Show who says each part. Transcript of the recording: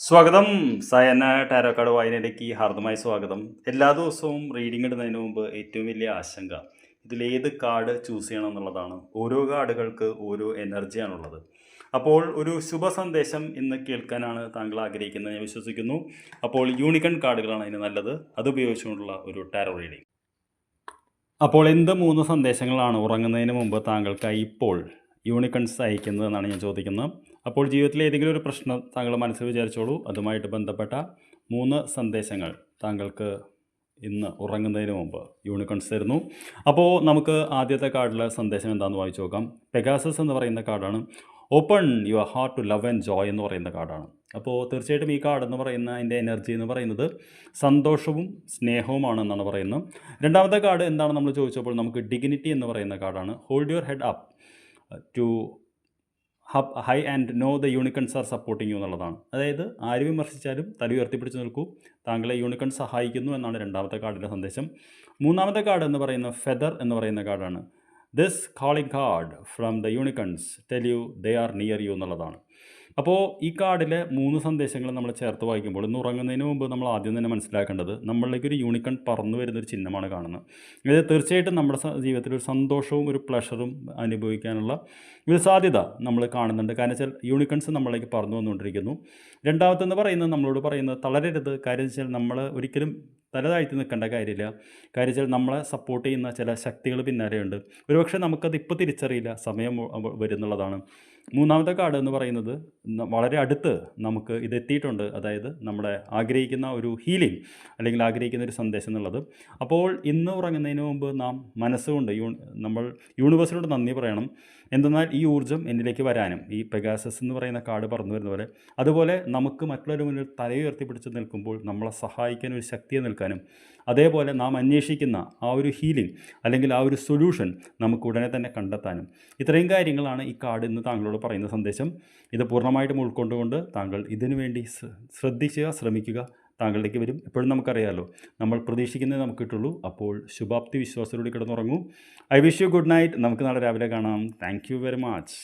Speaker 1: സ്വാഗതം. Sayana tarot card വായനയിലേക്ക് ഹാർദമായ സ്വാഗതം. എല്ലാ ദിവസവും റീഡിംഗ് ഇടുന്നതിന് മുമ്പ് ഏറ്റവും വലിയ ആശങ്ക ഇതിലേത് കാർഡ് ചൂസ് ചെയ്യണം എന്നുള്ളതാണ്. ഓരോ കാർഡുകൾക്ക് ഓരോ എനർജിയാണുള്ളത്. അപ്പോൾ ഒരു ശുഭ സന്ദേശം ഇന്ന് കേൾക്കാനാണ് താങ്കൾ ആഗ്രഹിക്കുന്നത് ഞാൻ വിശ്വസിക്കുന്നു. അപ്പോൾ യൂണിക്കൺ കാർഡുകളാണ് അതിന് നല്ലത്. അത് ഉപയോഗിച്ചുകൊണ്ടുള്ള ഒരു ടാരോ റീഡിംഗ്. അപ്പോൾ എന്ത് 3 സന്ദേശങ്ങളാണ് ഉറങ്ങുന്നതിന് മുമ്പ് താങ്കൾക്കായി ഇപ്പോൾ യൂണിക്കൺസ് അയക്കുന്നതെന്നാണ് ഞാൻ ചോദിക്കുന്നത്. അപ്പോൾ ജീവിതത്തിലെ ഏതെങ്കിലും ഒരു പ്രശ്നം താങ്കൾ മനസ്സിൽ വിചാരിച്ചോളൂ. അതുമായിട്ട് ബന്ധപ്പെട്ട 3 സന്ദേശങ്ങൾ താങ്കൾക്ക് ഇന്ന് ഉറങ്ങുന്നതിന് മുമ്പ് യൂണിക്കൺസ് തരുന്നു. അപ്പോൾ നമുക്ക് ആദ്യത്തെ കാർഡിലെ സന്ദേശം എന്താണെന്ന് വായിച്ചു നോക്കാം. പെഗാസസ് എന്ന് പറയുന്ന കാർഡാണ്. Open your heart to love and joy എന്ന് പറയുന്ന കാർഡാണ്. അപ്പോൾ തീർച്ചയായിട്ടും ഈ കാർഡ് എന്ന് പറയുന്ന അതിൻ്റെ എനർജി എന്ന് പറയുന്നത് സന്തോഷവും സ്നേഹവുമാണെന്നാണ് പറയുന്നത്. രണ്ടാമത്തെ കാർഡ് എന്താണ് നമ്മൾ ചോദിച്ചപ്പോൾ നമുക്ക് ഡിഗ്നിറ്റി എന്ന് പറയുന്ന കാർഡാണ്. Hold your head up to high and know the unicorns are supporting you എന്നുള്ളതാണ്. അതായത് ആര് വിമർശിച്ചാലും തല ഉയർത്തിപ്പിടിച്ച് നിൽക്കൂ, താങ്കളെ യൂണിക്കൺ സഹായിക്കുന്നു എന്നാണ് രണ്ടാമത്തെ കാർഡിൻ്റെ സന്ദേശം. മൂന്നാമത്തെ കാർഡ് എന്ന് പറയുന്ന ഫെദർ എന്ന് പറയുന്ന കാർഡാണ്. This calling card from the unicorns tell you they are near you എന്നുള്ളതാണ്. അപ്പോൾ ഈ കാർഡിലെ 3 സന്ദേശങ്ങൾ നമ്മൾ ചേർത്ത് വായിക്കുമ്പോൾ ഇന്ന് ഉറങ്ങുന്നതിന് മുമ്പ് നമ്മൾ ആദ്യം തന്നെ മനസ്സിലാക്കേണ്ടത് നമ്മളിലേക്ക് ഒരു യൂണിക്കൺ പറന്നു വരുന്നൊരു ചിഹ്നമാണ് കാണുന്നത്. ഇത് തീർച്ചയായിട്ടും നമ്മുടെ ജീവിതത്തിൽ ഒരു സന്തോഷവും ഒരു പ്ലഷറും അനുഭവിക്കാനുള്ള ഒരു സാധ്യത നമ്മൾ കാണുന്നുണ്ട്. കാരണം വെച്ചാൽ യൂണിക്കൺസ് നമ്മളിലേക്ക് പറന്നു വന്നുകൊണ്ടിരിക്കുന്നു. രണ്ടാമത്തെന്ന് പറയുന്നത് നമ്മളോട് പറയുന്നത് തളരരുത്. കാര്യം വെച്ചാൽ നമ്മൾ ഒരിക്കലും തല താഴ്ത്തി നിൽക്കേണ്ട കാര്യമില്ല. കാര്യം വെച്ചാൽ നമ്മളെ സപ്പോർട്ട് ചെയ്യുന്ന ചില ശക്തികൾ പിന്നാലെയുണ്ട്. ഒരുപക്ഷെ നമുക്കത് ഇപ്പോൾ തിരിച്ചറിയില്ല, സമയം വരുന്നുള്ളതാണ്. മൂന്നാമത്തെ കാർഡ് എന്ന് പറയുന്നത് വളരെ അടുത്ത് നമുക്ക് ഇതെത്തിയിട്ടുണ്ട്. അതായത് നമ്മുടെ ആഗ്രഹിക്കുന്ന ഒരു ഹീലിംഗ് അല്ലെങ്കിൽ ആഗ്രഹിക്കുന്ന ഒരു സന്ദേശം എന്നുള്ളത്. അപ്പോൾ ഇന്ന് ഉറങ്ങുന്നതിന് മുമ്പ് നാം മനസ്സുകൊണ്ട് നമ്മൾ യൂണിവേഴ്സിനോട് നന്ദി പറയണം. എന്തെന്നാൽ ഈ ഊർജ്ജം എന്നിലേക്ക് വരാനും ഈ പെഗാസസ് എന്ന് പറയുന്ന കാർഡ് പറന്നു വരുന്ന പോലെ അതുപോലെ നമുക്ക് മറ്റുള്ളവരുടെ മുന്നിൽ തലയുയർത്തിപ്പിടിച്ച് നിൽക്കുമ്പോൾ നമ്മളെ സഹായിക്കാൻ ഒരു ശക്തിയെ നിൽക്കാനും അതേപോലെ നാം അന്വേഷിക്കുന്ന ആ ഒരു ഹീലിംഗ് അല്ലെങ്കിൽ ആ ഒരു സൊല്യൂഷൻ നമുക്ക് ഉടനെ തന്നെ കണ്ടെത്താനും ഇത്രയും കാര്യങ്ങളാണ് ഈ കാർഡ് ഇന്ന് താങ്കളോട് പറയുന്ന സന്ദേശം. ഇത് പൂർണ്ണമായിട്ടും ഉൾക്കൊണ്ടുകൊണ്ട് താങ്കൾ ഇതിനു വേണ്ടി ശ്രദ്ധിക്കുക, ശ്രമിക്കുക. താങ്കളിലേക്ക് വരും. എപ്പോഴും നമുക്കറിയാമല്ലോ, നമ്മൾ പ്രതീക്ഷിക്കുന്നതേ നമുക്ക് കിട്ടുള്ളൂ. അപ്പോൾ ശുഭാപ്തി വിശ്വാസത്തോടെ കിടന്നുറങ്ങൂ. I wish you good night. നമുക്ക് നാളെ രാവിലെ കാണാം. Thank you very much.